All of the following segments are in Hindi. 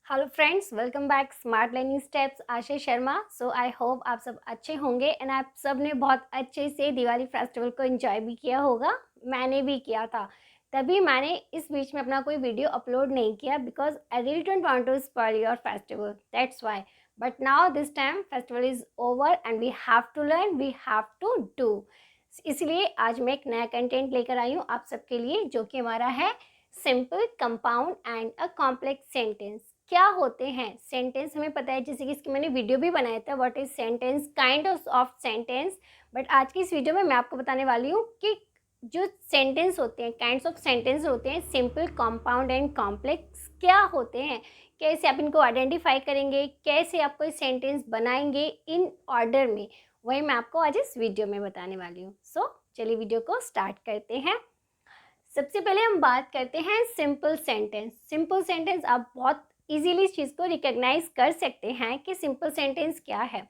Hello friends, welcome back smart learning steps. Asha Sharma. So I hope आप सब अच्छे होंगे एंड आप सब ने बहुत अच्छे से दिवाली फेस्टिवल को एंजॉय भी किया होगा। मैंने भी किया था, तभी मैंने इस बीच में अपना कोई वीडियो अपलोड नहीं किया because I really don't want to spoil your festival, that's why. But now this time festival is over and we have to learn, we have to do. इसलिए आज मैं एक नया कंटेंट लेकर आई हूँ आप सबके लिए, जो कि हमारा है simple, compound and a complex sentence. क्या होते हैं सेंटेंस हमें पता है, जैसे कि इसकी मैंने वीडियो भी बनाया था, what is sentence, kind of sentence. But आज की इस वीडियो में मैं आपको बताने वाली हूँ कि जो सेंटेंस होते हैं, काइंड्स ऑफ सेंटेंस होते हैं, सिंपल, कंपाउंड एंड कॉम्प्लेक्स, क्या होते हैं, कैसे आप इनको आइडेंटिफाई करेंगे, कैसे आप कोई सेंटेंस बनाएंगे इन ऑर्डर में, वही मैं आपको आज इस वीडियो में बताने वाली हूँ। सो चलिए वीडियो को स्टार्ट करते हैं। सबसे पहले हम बात करते हैं सिंपल सेंटेंस। सिंपल सेंटेंस आप बहुत इजीली इस चीज़ को रिकॉग्नाइज कर सकते हैं कि सिंपल सेंटेंस क्या है।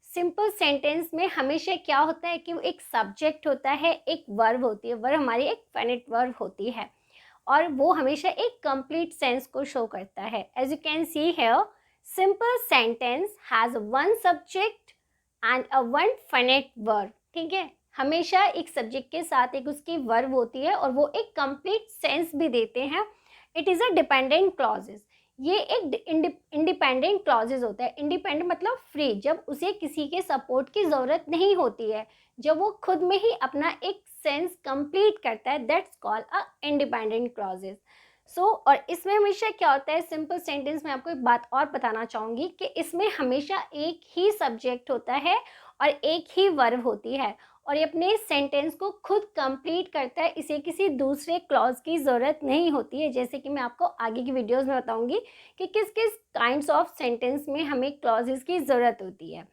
सिंपल सेंटेंस में हमेशा क्या होता है कि वो एक सब्जेक्ट होता है, एक वर्ब होती है, वर्ब हमारी एक फाइनाइट वर्ब होती है और वो हमेशा एक कंप्लीट सेंस को शो करता है। As you can see here, simple sentence has one subject and a one finite verb. ठीक है, हमेशा एक सब्जेक्ट के साथ एक उसकी वर्ब होती है और वो एक कंप्लीट सेंस भी देते हैं। It is a dependent clauses. ये एक इंडिपेंडेंट क्लॉजेज होता है। इंडिपेंडेंट मतलब फ्री, जब उसे किसी के सपोर्ट की ज़रूरत नहीं होती है, जब वो खुद में ही अपना एक सेंस कंप्लीट करता है, that's called a independent clauses. So और इसमें हमेशा क्या होता है, सिंपल सेंटेंस में आपको एक बात और बताना चाहूँगी कि इसमें हमेशा एक ही सब्जेक्ट होता है और एक ही वर्ब होती है और ये अपने सेंटेंस को खुद कंप्लीट करता है। इसे किसी दूसरे क्लॉज की ज़रूरत नहीं होती है, जैसे कि मैं आपको आगे की वीडियोस में बताऊंगी कि किस किस काइंड्स ऑफ सेंटेंस में हमें क्लॉजेस की ज़रूरत होती है।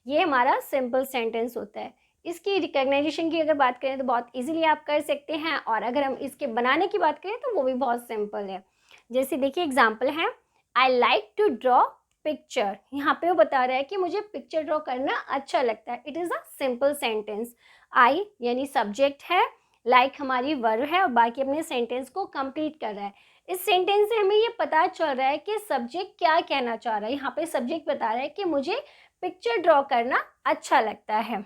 ये हमारा सिंपल सेंटेंस होता है। इसकी रिकग्नाइजेशन की अगर बात करें तो बहुत इजीली आप कर सकते हैं, और अगर हम इसके बनाने की बात करें तो वो भी बहुत सिंपल है। जैसे देखिए एग्जाम्पल है, I like to draw picture. यहाँ पे वो बता रहा है कि मुझे पिक्चर ड्रॉ करना अच्छा लगता है। It is a simple sentence. I यानी सब्जेक्ट है, लाइक हमारी वर्ब है और बाकी अपने सेंटेंस को कंप्लीट कर रहा है। इस सेंटेंस से हमें ये पता चल रहा है कि सब्जेक्ट क्या कहना चाह रहा है। यहाँ पे सब्जेक्ट बता रहा है कि मुझे पिक्चर ड्रॉ करना अच्छा लगता है।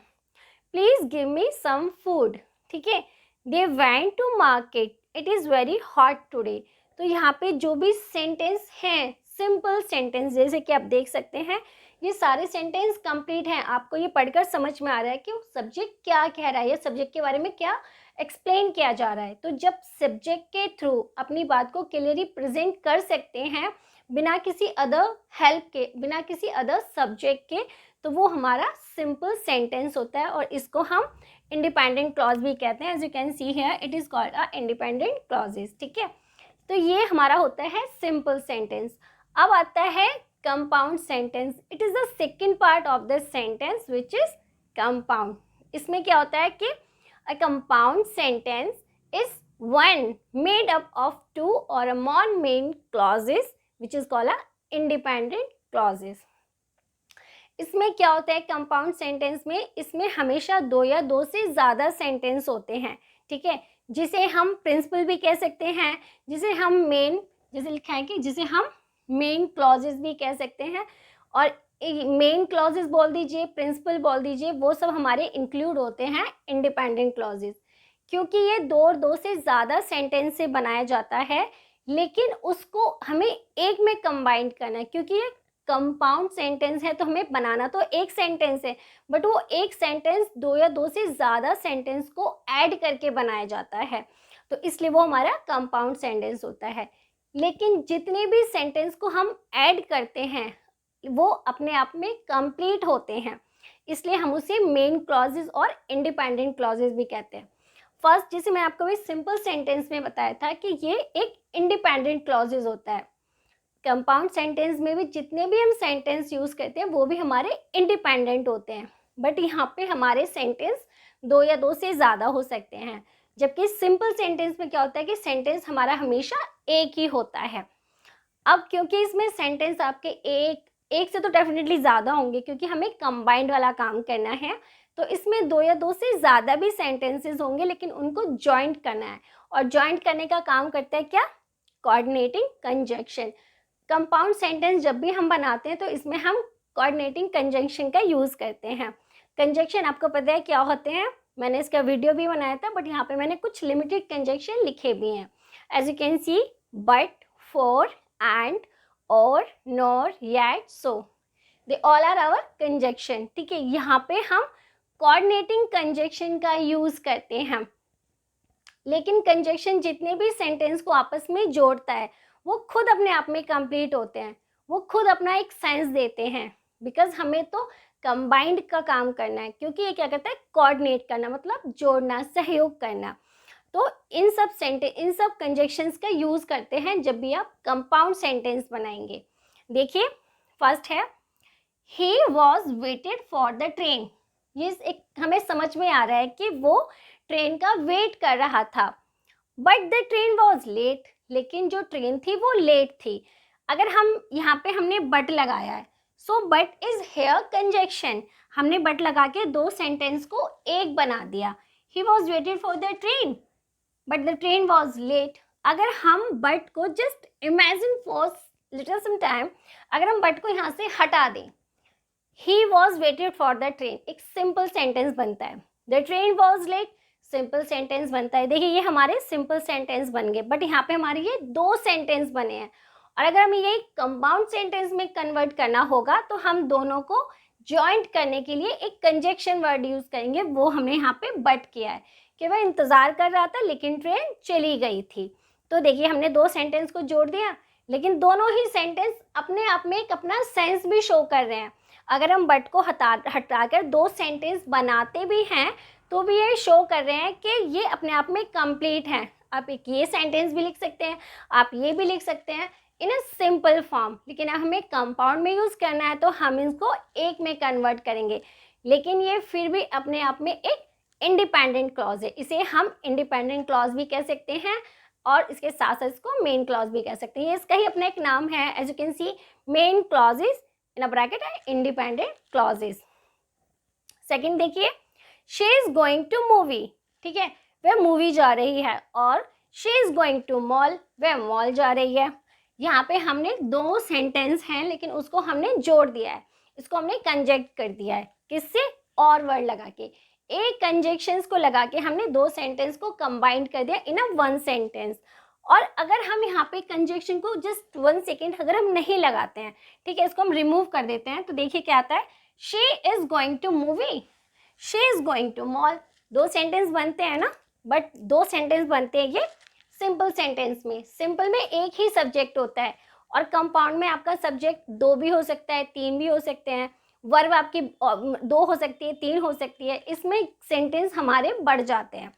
Please give me some food. ठीक है, they went to market, it is very hot today. तो यहाँ पे जो भी सेंटेंस हैं सिंपल सेंटेंस, जैसे कि आप देख सकते हैं ये सारे सेंटेंस कंप्लीट हैं। आपको ये पढ़कर समझ में आ रहा है कि वो सब्जेक्ट क्या कह रहा है या सब्जेक्ट के बारे में क्या एक्सप्लेन किया जा रहा है। तो जब सब्जेक्ट के थ्रू अपनी बात को क्लियरली प्रेजेंट कर सकते हैं बिना किसी अदर हेल्प के, बिना किसी अदर सब्जेक्ट के, तो वो हमारा सिंपल सेंटेंस होता है और इसको हम इंडिपेंडेंट क्लॉज भी कहते हैं। As you can see here, it is called a independent clauses. ठीक है, तो ये हमारा होता है सिंपल सेंटेंस। अब आता है compound sentence. It is the second part of the sentence which is compound. इसमें क्या होता है कि a compound sentence is one made up of two और a more main clauses which is called a independent clauses। इसमें क्या होता है कंपाउंड सेंटेंस में, इसमें हमेशा दो या दो से ज़्यादा सेंटेंस होते हैं। ठीक है, जिसे हम प्रिंसिपल भी कह सकते हैं, जिसे हम मेन, जैसे लिखा है कि जिसे हम मेन क्लॉजेस भी कह सकते हैं। और मेन क्लॉजेस बोल दीजिए, प्रिंसिपल बोल दीजिए, वो सब हमारे इंक्लूड होते हैं इंडिपेंडेंट क्लॉजेस। क्योंकि ये दो और दो से ज़्यादा सेंटेंस से बनाया जाता है, लेकिन उसको हमें एक में कंबाइन करना है। क्योंकि ये कंपाउंड सेंटेंस है तो हमें बनाना तो एक सेंटेंस है, बट वो एक सेंटेंस दो या दो से ज़्यादा सेंटेंस को ऐड करके बनाया जाता है, तो इसलिए वो हमारा कंपाउंड सेंटेंस होता है। लेकिन जितने भी सेंटेंस को हम ऐड करते हैं वो अपने आप में कंप्लीट होते हैं, इसलिए हम उसे मेन क्लॉजेज और इंडिपेंडेंट क्लॉजेज भी कहते हैं। फर्स्ट, जैसे मैं आपको भी सिंपल सेंटेंस में बताया था कि ये एक इंडिपेंडेंट क्लॉजेज होता है। कंपाउंड सेंटेंस में भी जितने भी हम सेंटेंस यूज़ करते हैं वो भी हमारे इंडिपेंडेंट होते हैं, बट यहाँ पे हमारे सेंटेंस दो या दो से ज़्यादा हो सकते हैं। जबकि सिंपल सेंटेंस में क्या होता है कि सेंटेंस हमारा हमेशा एक ही होता है। अब क्योंकि इसमें सेंटेंस आपके एक एक से तो डेफिनेटली ज़्यादा होंगे, क्योंकि हमें कंबाइंड वाला काम करना है, तो इसमें दो या दो से ज़्यादा भी सेंटेंसेस होंगे, लेकिन उनको जॉइंट करना है। और जॉइंट करने का काम करता है क्या, कोऑर्डिनेटिंग कंजंक्शन। कंपाउंड सेंटेंस जब भी हम बनाते हैं तो इसमें हम कोऑर्डिनेटिंग कंजंक्शन का यूज़ करते हैं। कंजंक्शन आपको पता है क्या होते हैं, मैंने इसका वीडियो भी बनाया था, बट यहाँ पे मैंने कुछ लिमिटेड कंजंक्शन लिखे भी हैं। As you can see, but, for, and, और, nor, yet, so, they all are our conjunction. ठीक है, यहाँ पे हम कोऑर्डिनेटिंग कंजंक्शन का यूज़ करते हैं। लेकिन कंजंक्शन जितने भी सेंटेंस को आपस में जोड़ता है वो खुद अपने आप में कंप्लीट होते हैं, वो खुद अपना एक सेंस देते हैं, बिकॉज हमें तो कंबाइंड का काम करना है, क्योंकि ये क्या करता है, कोऑर्डिनेट करना, मतलब जोड़ना, सहयोग करना। तो इन सब कंजंक्शंस का यूज़ करते हैं जब भी आप कंपाउंड सेंटेंस बनाएंगे। देखिए, फर्स्ट है ही was waited for the train. ये एक हमें समझ में आ रहा है कि वो ट्रेन का वेट कर रहा था। But the train was late, लेकिन जो ट्रेन थी वो लेट थी। अगर हम यहाँ पे हमने बट लगाया है, so but is here conjunction. हमने बट लगा के दो सेंटेंस को एक बना दिया। He was waited for the train but the train was late. अगर हम बट को just imagine for little some time, अगर हम बट को यहाँ से हटा दें, he was waited for the train, एक सिंपल सेंटेंस बनता है। The train was late, simple sentence बनता है। देखिए, ये हमारे सिंपल सेंटेंस बन गए, बट यहाँ पे हमारे ये दो सेंटेंस बने हैं। और अगर हमें ये कंपाउंड सेंटेंस में कन्वर्ट करना होगा तो हम दोनों को जॉइंट करने के लिए एक कंजंक्शन वर्ड यूज करेंगे। वो हमने यहाँ पे बट किया है कि वह इंतजार कर रहा था लेकिन ट्रेन चली गई थी। तो देखिए, हमने दो सेंटेंस को जोड़ दिया, लेकिन दोनों ही सेंटेंस अपने आप में एक अपना सेंस भी शो कर रहे हैं। अगर हम बट को हटाकर दो सेंटेंस बनाते भी हैं तो भी ये शो कर रहे हैं कि ये अपने आप में कंप्लीट हैं। आप एक ये सेंटेंस भी लिख सकते हैं, आप ये भी लिख सकते हैं इन अ सिंपल फॉर्म, लेकिन हमें कंपाउंड में यूज़ करना है तो हम इसको एक में कन्वर्ट करेंगे। लेकिन ये फिर भी अपने आप में एक इंडिपेंडेंट क्लॉज है, इसे हम इंडिपेंडेंट क्लॉज भी कह सकते हैं और इसके साथ साथ इसको मेन क्लॉज भी कह सकते हैं। ये इसका ही अपना एक नाम है। As you can see, main clauses in a bracket है इंडिपेंडेंट क्लॉजेज। सेकेंड देखिए, she is going to movie. ठीक है, वह मूवी जा रही है। और she is going to mall, वह मॉल जा रही है। यहाँ पे हमने दो सेंटेंस हैं लेकिन उसको हमने जोड़ दिया है, इसको हमने कंजक्ट कर दिया है। किससे? और वर्ड लगा के, एक कंजक्शंस को लगा के हमने दो सेंटेंस को कंबाइंड कर दिया इन अ वन सेंटेंस। और अगर हम यहाँ पे कंजक्शन को जस्ट 1 सेकेंड अगर हम नहीं लगाते हैं, ठीक है, इसको हम रिमूव कर देते हैं, तो देखिए क्या आता है, she is going to movie, she is going to mall. दो सेंटेंस बनते हैं ना, बट दो सेंटेंस बनते हैं ये सिंपल सेंटेंस में। सिंपल में एक ही सब्जेक्ट होता है और कंपाउंड में आपका सब्जेक्ट दो भी हो सकता है, तीन भी हो सकते हैं, वर्ब आपकी दो हो सकती है, तीन हो सकती है, इसमें सेंटेंस हमारे बढ़ जाते हैं।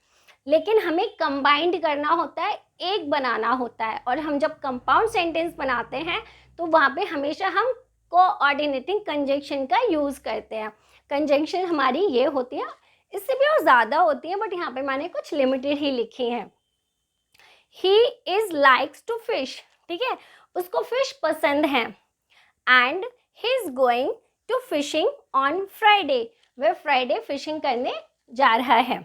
लेकिन हमें कंबाइंड करना होता है, एक बनाना होता है। और हम जब कंपाउंड सेंटेंस बनाते हैं तो वहाँ पे हमेशा हम कोऑर्डिनेटिंग कंजंक्शन का यूज़ करते हैं। कंजंक्शन हमारी ये होती है, इससे भी और ज़्यादा होती है, बट यहाँ पे मैंने कुछ लिमिटेड ही लिखी हैं। He is likes to fish, ठीक है, उसको फिश पसंद है। And he is going to fishing on Friday, वह फ्राइडे फिशिंग करने जा रहा है।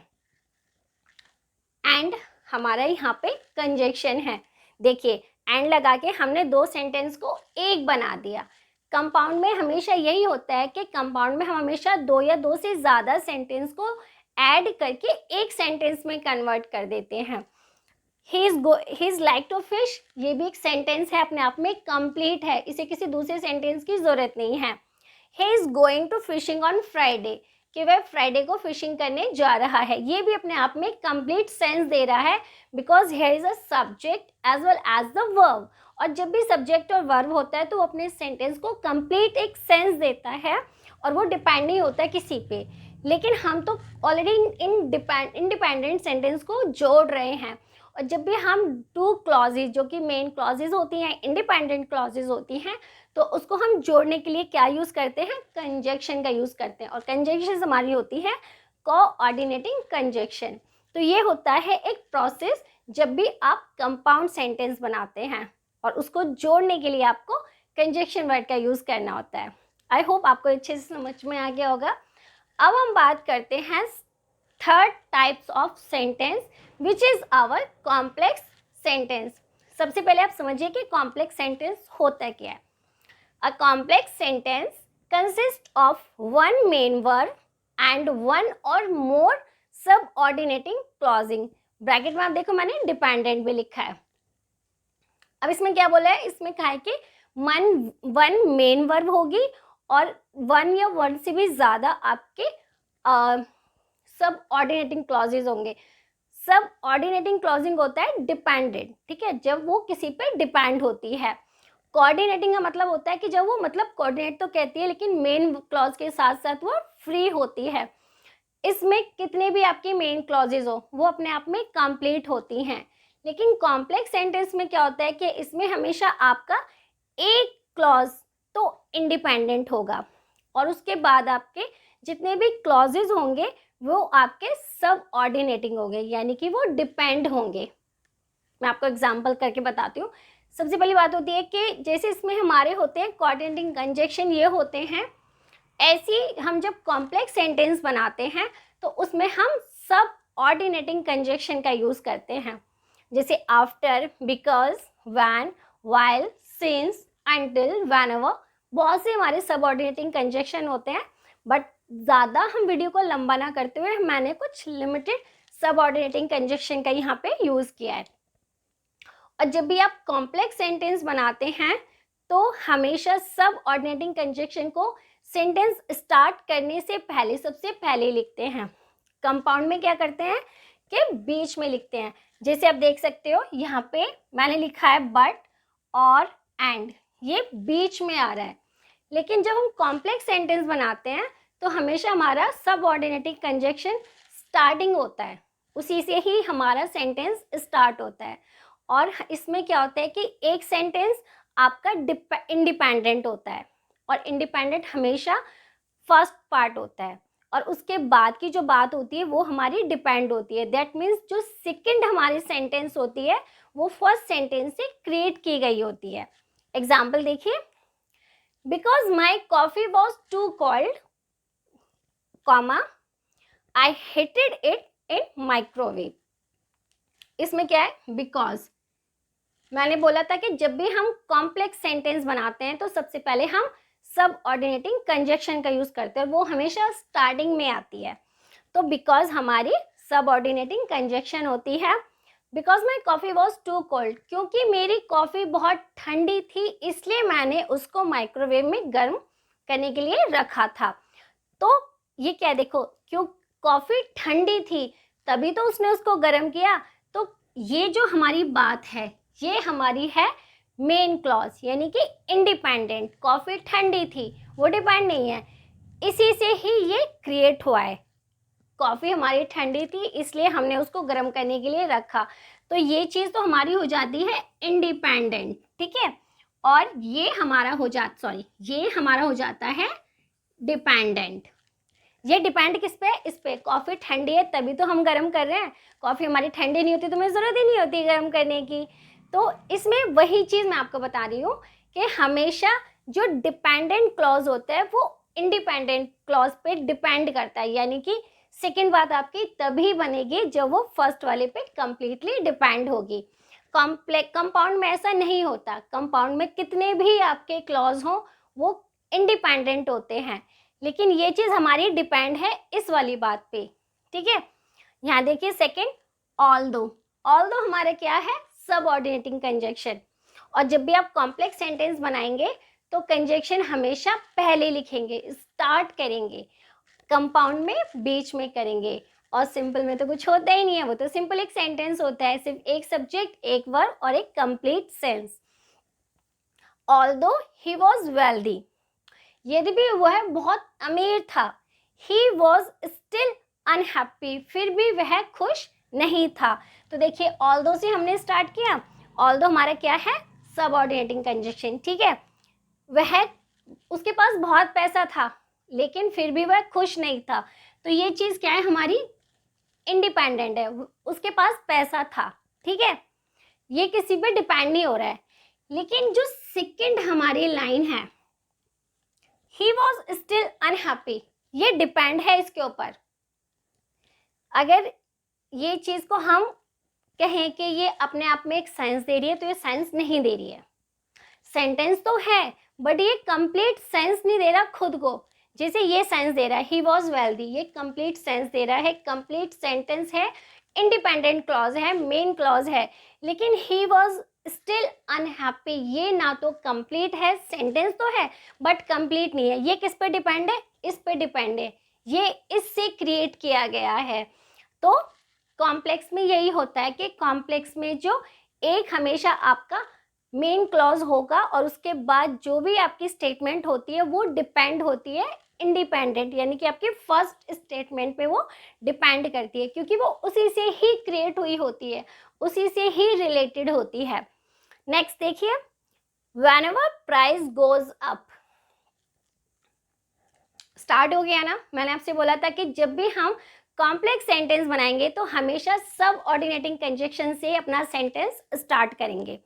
एंड हमारा यहाँ पे कंजक्शन है। देखिए, एंड लगा के हमने दो सेंटेंस को एक बना दिया। कंपाउंड में हमेशा यही होता है कि कंपाउंड में हम हमेशा दो या दो से ज़्यादा सेंटेंस को ऐड करके एक सेंटेंस में कन्वर्ट कर देते हैं। He is like to fish, ये भी एक सेंटेंस है, अपने आप में कंप्लीट है, इसे किसी दूसरे सेंटेंस की ज़रूरत नहीं है। He is going to fishing on Friday, कि वह फ्राइडे को फिशिंग करने जा रहा है, ये भी अपने आप में कंप्लीट सेंस दे रहा है, because here is a subject as well as the verb. और जब भी सब्जेक्ट और वर्ब होता है तो वो अपने सेंटेंस को कंप्लीट एक सेंस देता है और वो डिपेंड नहीं होता है किसी पे। लेकिन हम तो ऑलरेडी इंडिपेंडेंट सेंटेंस को जोड़ रहे हैं, और जब भी हम टू क्लॉजेज जो कि मेन क्लॉजेज होती हैं, इंडिपेंडेंट क्लॉजेज होती हैं, तो उसको हम जोड़ने के लिए क्या यूज़ करते हैं? कंजक्शन का यूज़ करते हैं। और कंजक्शन हमारी होती है कोऑर्डिनेटिंग कंजक्शन। तो ये होता है एक प्रोसेस जब भी आप कंपाउंड सेंटेंस बनाते हैं और उसको जोड़ने के लिए आपको कंजक्शन वर्ड का यूज़ करना होता है। आई होप आपको अच्छे से समझ में आ गया होगा। अब हम बात करते हैं third types of sentence which is our complex sentence. सबसे पहले आप समझिए कि कॉम्प्लेक्स सेंटेंस होता क्या है। A complex sentence consist of one main verb and one और मोर सबऑर्डिनेटिंग क्लॉजिंग। ब्रैकेट में आप देखो मैंने डिपेंडेंट भी लिखा है। अब इसमें क्या बोला है, इसमें कहा है कि वन मेन वर्ब होगी और वन या वन से भी ज़्यादा आपके सब ऑर्डिनेटिंग क्लॉजेज होंगे। सब ऑर्डिनेटिंग क्लॉजिंग होता है डिपेंडेंट, ठीक है, जब वो किसी पे डिपेंड होती है। कोऑर्डिनेटिंग का मतलब होता है कि जब वो मतलब कोऑर्डिनेट तो कहती है लेकिन मेन क्लॉज के साथ साथ वो फ्री होती है। इसमें कितने भी आपके मेन क्लॉजेज हो वो अपने आप में कंप्लीट होती हैं। लेकिन कॉम्प्लेक्स सेंटेंस में क्या होता है कि इसमें हमेशा आपका एक क्लॉज तो इंडिपेंडेंट होगा और उसके बाद आपके जितने भी क्लॉजेज होंगे वो आपके सब ऑर्डिनेटिंग होंगे, यानी कि वो डिपेंड होंगे। मैं आपको एग्जांपल करके बताती हूँ। सबसे पहली बात होती है कि जैसे इसमें हमारे होते हैं कोऑर्डिनेटिंग कंजक्शन, ये होते हैं। ऐसी हम जब कॉम्प्लेक्स सेंटेंस बनाते हैं तो उसमें हम सब ऑर्डिनेटिंग कंजक्शन का यूज़ करते हैं, जैसे after, because, when, while, since, until, whenever. बहुत से हमारे सब ऑर्डिनेटिंग कंजक्शन होते हैं, बट ज़्यादा हम वीडियो को लंबा ना करते हुए मैंने कुछ लिमिटेड सब ऑर्डिनेटिंग कंजक्शन का यहाँ पे यूज़ किया है। और जब भी आप कॉम्प्लेक्स सेंटेंस बनाते हैं तो हमेशा सब ऑर्डिनेटिंग कंजक्शन को सेंटेंस स्टार्ट करने से पहले सबसे पहले लिखते हैं। कंपाउंड में क्या करते हैं कि बीच में लिखते हैं। जैसे आप देख सकते हो यहाँ पे मैंने लिखा है बट और एंड, ये बीच में आ रहा है। लेकिन जब हम कॉम्प्लेक्स सेंटेंस बनाते हैं तो हमेशा हमारा सब ऑर्डिनेटिंग कंजक्शन स्टार्टिंग होता है, उसी से ही हमारा सेंटेंस स्टार्ट होता है। और इसमें क्या होता है कि एक सेंटेंस आपका इंडिपेंडेंट होता है और इंडिपेंडेंट हमेशा फर्स्ट पार्ट होता है और उसके बाद की जो बात होती है वो हमारी डिपेंड होती है। दैट मीन्स जो सेकंड हमारी सेंटेंस होती है वो फर्स्ट सेंटेंस से क्रिएट की गई होती है। एग्जाम्पल देखिए, because my coffee was too cold, comma, I hated it in microwave. इसमें क्या है, बिकॉज। मैंने बोला था कि जब भी हम कॉम्प्लेक्स सेंटेंस बनाते हैं तो सबसे पहले हम सब ऑर्डिनेटिंग कंजक्शन का यूज करते हैं और वो हमेशा स्टार्टिंग में आती है। तो बिकॉज हमारी सब ऑर्डिनेटिंग कंजक्शन होती है। Because my coffee was too cold, क्योंकि मेरी कॉफ़ी बहुत ठंडी थी इसलिए मैंने उसको माइक्रोवेव में गर्म करने के लिए रखा था। तो ये क्या, देखो, क्यों कॉफ़ी ठंडी थी तभी तो उसने उसको गर्म किया। तो ये जो हमारी बात है ये हमारी है मेन क्लॉज, यानी कि इंडिपेंडेंट। कॉफ़ी ठंडी थी, वो डिपेंड नहीं है, इसी से ही ये क्रिएट हुआ है। कॉफ़ी हमारी ठंडी थी इसलिए हमने उसको गर्म करने के लिए रखा। तो ये चीज़ तो हमारी हो जाती है इंडिपेंडेंट, ठीक है। और ये हमारा हो जाता है डिपेंडेंट। ये डिपेंड किस पे, इस पे। कॉफ़ी ठंडी है तभी तो हम गर्म कर रहे हैं, कॉफ़ी हमारी ठंडी नहीं होती तो हमें ज़रूरत ही नहीं होती गर्म करने की। तो इसमें वही चीज़ मैं आपको बता रही हूँ कि हमेशा जो डिपेंडेंट क्लॉज होता है वो इंडिपेंडेंट क्लॉज पे डिपेंड करता है, यानी कि सेकेंड बात आपकी तभी बनेगी जब वो फर्स्ट वाले पे कंप्लीटली डिपेंड होगी। कंपाउंड में ऐसा नहीं होता। कंपाउंड में कितने भी आपके क्लॉज हों वो इंडिपेंडेंट होते हैं, लेकिन ये चीज़ हमारी डिपेंड है इस वाली बात पे, ठीक है। यहाँ देखिए सेकेंड, ऑल्दो हमारा क्या है, सब ऑर्डिनेटिंग कंजक्शन। और जब भी आप कॉम्प्लेक्स सेंटेंस बनाएंगे तो कंजक्शन हमेशा पहले लिखेंगे, स्टार्ट करेंगे, कंपाउंड में बीच में करेंगे। और सिंपल में तो कुछ होता ही नहीं है, वो तो सिंपल एक सेंटेंस होता है, सिर्फ एक सब्जेक्ट, एक वर्ब और एक complete sense. Although he was wealthy, यदि भी वह बहुत अमीर था। ही वॉज स्टिल अनहैप्पी, फिर भी वह खुश नहीं था। तो देखिए ऑल्दो से हमने स्टार्ट किया, ऑल्दो हमारा क्या है, सब ऑर्डिनेटिंग कंजक्शन, ठीक है। वह, उसके पास बहुत पैसा था लेकिन फिर भी वह खुश नहीं था। तो ये चीज़ क्या है, हमारी इंडिपेंडेंट है, उसके पास पैसा था, ठीक है, ये किसी पे डिपेंड नहीं हो रहा है। लेकिन जो सेकंड हमारी लाइन है, ही वॉज स्टिल अनहैप्पी, ये डिपेंड है इसके ऊपर। अगर ये चीज़ को हम कहें कि ये अपने आप में एक सेंस दे रही है, तो ये सेंस नहीं दे रही है। सेंटेंस तो है बट ये कंप्लीट सेंस नहीं दे रहा खुद को। जैसे ये सेंस दे रहा है, ही वॉज वेल्दी, ये कंप्लीट सेंस दे रहा है, कंप्लीट सेंटेंस है, इंडिपेंडेंट क्लॉज है, मेन क्लॉज है। लेकिन ही वॉज स्टिल अनहैप्पी, ये ना तो कंप्लीट है, सेंटेंस तो है बट कंप्लीट नहीं है। ये किस पे डिपेंड है? इस पे डिपेंड है, ये इससे क्रिएट किया गया है। तो कॉम्प्लेक्स में यही होता है कि कॉम्प्लेक्स में जो एक हमेशा आपका मेन क्लॉज होगा और उसके बाद जो भी आपकी स्टेटमेंट होती है वो डिपेंड होती है इंडिपेंडेंट, यानी कि आपकी फर्स्ट स्टेटमेंट पे वो डिपेंड करती है, क्योंकि वो उसी से ही क्रिएट हुई होती है, उसी से ही रिलेटेड होती है। नेक्स्ट देखिए, whenever price goes up. Start हो गया ना, मैंने आपसे बोला था कि जब भी हम कॉम्प्लेक्स सेंटेंस बनाएंगे तो हमेशा सब ऑर्डिनेटिंग कंजक्शन से अपना सेंटेंस स्टार्ट करेंगे।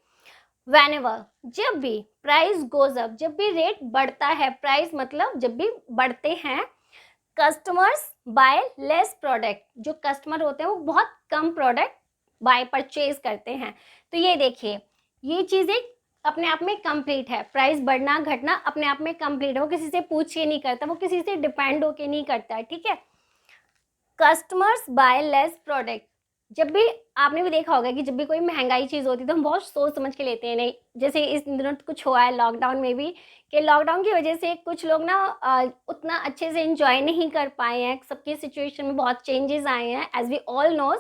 Whenever, जब भी, प्राइस गोज अप, जब भी रेट बढ़ता है, प्राइस मतलब जब भी बढ़ते हैं, कस्टमर्स बाय लेस प्रोडक्ट, जो कस्टमर होते हैं वो बहुत कम प्रोडक्ट बाय परचेज करते हैं। तो ये देखिए, ये चीज़ें अपने आप में कंप्लीट है, प्राइस बढ़ना घटना अपने आप में कंप्लीट है, वो किसी से पूछ के नहीं करता, वो किसी से डिपेंड होके नहीं करता है, ठीक है। कस्टमर्स बाय लेस प्रोडक्ट, जब भी आपने भी देखा होगा कि जब भी कोई महंगाई चीज़ होती है तो हम बहुत सोच समझ के लेते हैं, नहीं जैसे इस दिनों कुछ हुआ है लॉकडाउन में भी, कि लॉकडाउन की वजह से कुछ लोग ना उतना अच्छे से एंजॉय नहीं कर पाए हैं, सबकी सिचुएशन में बहुत चेंजेस आए हैं एज वी ऑल नोज।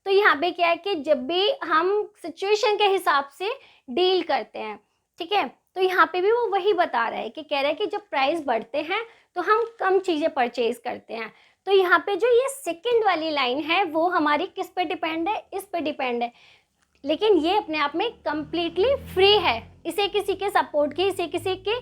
तो यहाँ पे क्या है कि जब भी हम सिचुएशन के हिसाब से डील करते हैं, ठीक है, तो यहाँ पे भी वो वही बता रहा है कि कह रहा है कि जब प्राइस बढ़ते हैं तो हम कम चीज़ें परचेज करते हैं। तो यहाँ पे जो ये सेकंड वाली लाइन है वो हमारी किस पे डिपेंड है? इस पे डिपेंड है, लेकिन ये अपने आप में कंप्लीटली फ्री है, इसे किसी के सपोर्ट की, इसे किसी के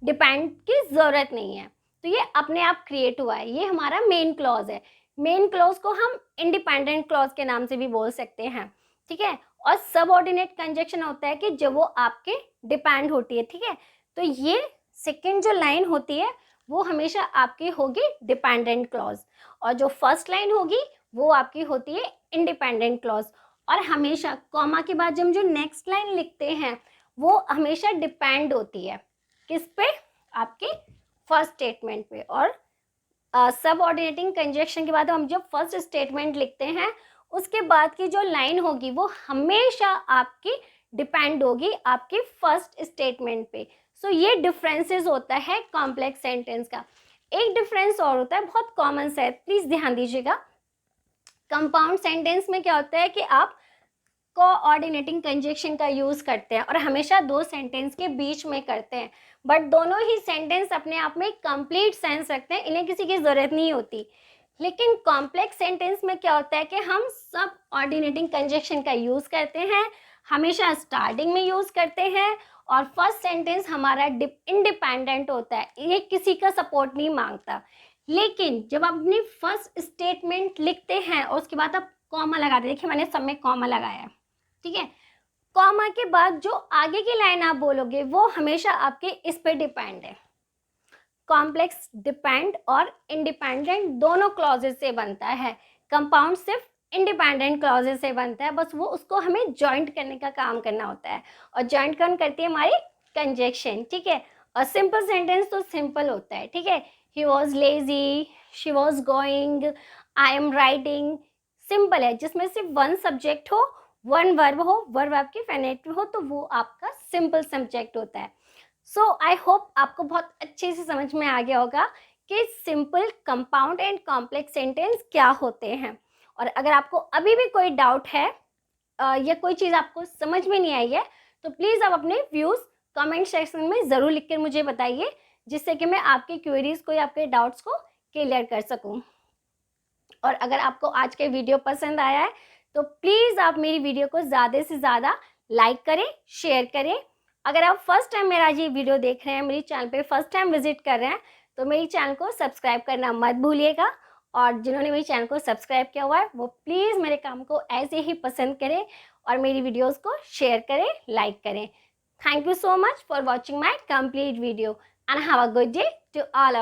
डिपेंड की ज़रूरत नहीं है। तो ये अपने आप क्रिएट हुआ है, ये हमारा मेन क्लॉज है। मेन क्लॉज को हम इंडिपेंडेंट क्लॉज के नाम से भी बोल सकते हैं, ठीक है। और सबऑर्डिनेट कंजक्शन होता है कि जब वो आपके डिपेंड होती है, ठीक है। तो ये सेकेंड जो लाइन होती है वो हमेशा आपकी होगी डिपेंडेंट क्लॉज, और जो फर्स्ट लाइन होगी वो आपकी होती है इंडिपेंडेंट क्लॉज। और हमेशा कॉमा के बाद जब जो नेक्स्ट लाइन लिखते हैं वो हमेशा डिपेंड होती है किस पे? आपके फर्स्ट स्टेटमेंट पे। और सब ऑर्डिनेटिंग कंजक्शन के बाद हम जब फर्स्ट स्टेटमेंट लिखते हैं उसके बाद की जो लाइन होगी वो हमेशा आपकी डिपेंड होगी आपकी फर्स्ट स्टेटमेंट पे। सो ये डिफरेंसेस होता है कॉम्प्लेक्स सेंटेंस का। एक डिफरेंस और होता है, बहुत कॉमन सा है, प्लीज़ ध्यान दीजिएगा। कंपाउंड सेंटेंस में क्या होता है कि आप कोऑर्डिनेटिंग कंजक्शन का यूज़ करते हैं और हमेशा दो सेंटेंस के बीच में करते हैं, बट दोनों ही सेंटेंस अपने आप में कंप्लीट सेंस रखते हैं, इन्हें किसी की ज़रूरत नहीं होती। लेकिन कॉम्प्लेक्स सेंटेंस में क्या होता है कि हम सब ऑर्डिनेटिंग कंजक्शन का यूज़ करते हैं, हमेशा स्टार्टिंग में यूज़ करते हैं, और फर्स्ट सेंटेंस हमारा इंडिपेंडेंट होता है, ये किसी का सपोर्ट नहीं मांगता। लेकिन जब आप अपनी फर्स्ट स्टेटमेंट लिखते हैं और उसके बाद आप कॉमा लगाते, देखिए मैंने सब में कॉमा लगाया है, ठीक है। कॉमा के बाद जो आगे की लाइन आप बोलोगे वो हमेशा आपके इस पे डिपेंड है। कॉम्प्लेक्स डिपेंड और इंडिपेंडेंट दोनों क्लॉजेस से बनता है, कंपाउंड सिर्फ इंडिपेंडेंट क्लॉजेस से बनता है, बस वो उसको हमें जॉइंट करने का काम करना होता है, और जॉइंट कौन करती है? हमारी कंजक्शन, ठीक है। और सिंपल सेंटेंस तो सिंपल होता है, ठीक है। He was lazy, she was going, I am writing, simple है, जिसमें सिर्फ वन सब्जेक्ट हो, वन वर्ब हो, वर्ब आपकी फेनेटिव हो, तो वो आपका सिंपल सब्जेक्ट होता है। सो आई होप आपको बहुत अच्छे से समझ में आ गया होगा कि simple, compound and complex sentence क्या होते हैं। और अगर आपको अभी भी कोई डाउट है या कोई चीज़ आपको समझ में नहीं आई है तो प्लीज़ आप अपने व्यूज़ कमेंट सेक्शन में ज़रूर लिख कर मुझे बताइए, जिससे कि मैं आपकी क्वेरीज़ को या आपके डाउट्स को क्लियर कर सकूं। और अगर आपको आज के वीडियो पसंद आया है तो प्लीज़ आप मेरी वीडियो को ज़्यादा से ज़्यादा लाइक करें, शेयर करें। अगर आप फर्स्ट टाइम मेरा ये वीडियो देख रहे हैं, मेरी चैनल पे फर्स्ट टाइम विजिट कर रहे हैं, तो मेरी चैनल को सब्सक्राइब करना मत भूलिएगा। और जिन्होंने मेरी चैनल को सब्सक्राइब किया हुआ है वो प्लीज़ मेरे काम को ऐसे ही पसंद करें और मेरी वीडियोज़ को शेयर करें, लाइक करें। Thank you so much for watching my complete video and have a good day to all of you.